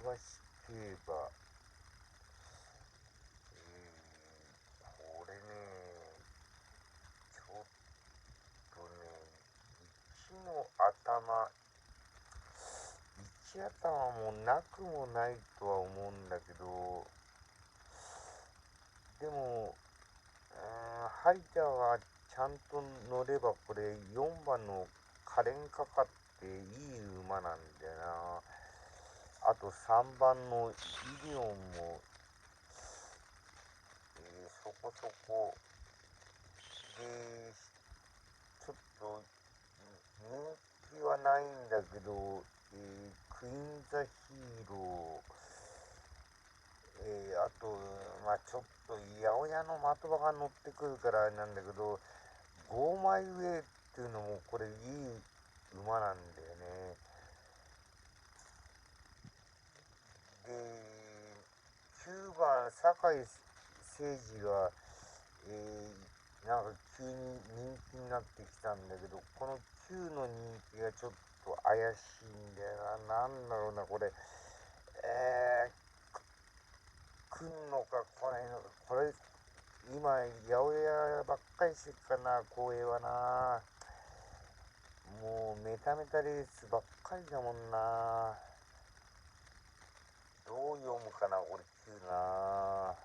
橋競馬、これね、ちょっとね、1の頭、1頭もなくもないとは思うんだけど、でも、ハリターがちゃんと乗れば、これ4番のカレンかかっていい馬なんだよな。あと3番のイリオンも、そこそこで、ちょっと人気はないんだけど、クイーン・ザ・ヒーロー、あと、まあちょっと八百屋の的場が乗ってくるからあれなんだけど、ゴーマイウェイっていうのもこれいい馬なんだよね。で、9番酒井誠司が、なんか急に人気になってきたんだけど、この9の人気がちょっと怪しいんだよな。なんだろうな、これ。来んのか来ないのか。これ、今、八百屋ばっかりしてるかな、公営はな。もう、メタメタレースばっかりだもんな。どう読むかな、これ9な。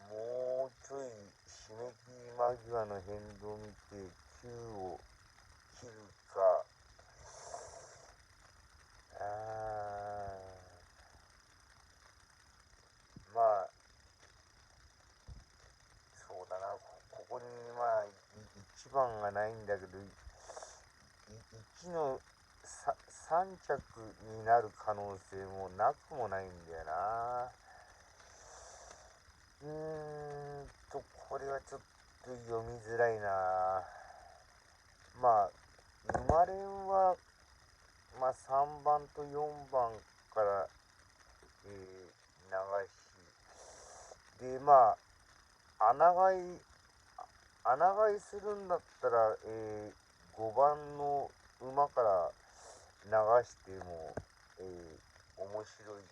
もうちょい締め切り間際の変動を見て9を切るか、まあそうだな、ここにまあ1番がないんだけど、1の3着になる可能性もなくもないんだよな。これはちょっと読みづらいな。まあ生まれは、まあ、3番と4番から、流しで、まあ穴買いするんだったら、5番の馬から流しても、面白い。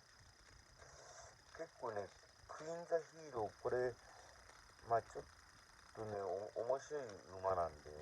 結構ね、クイーン・ザ・ヒーロー、これ、まあちょっとね、面白い馬なんでね。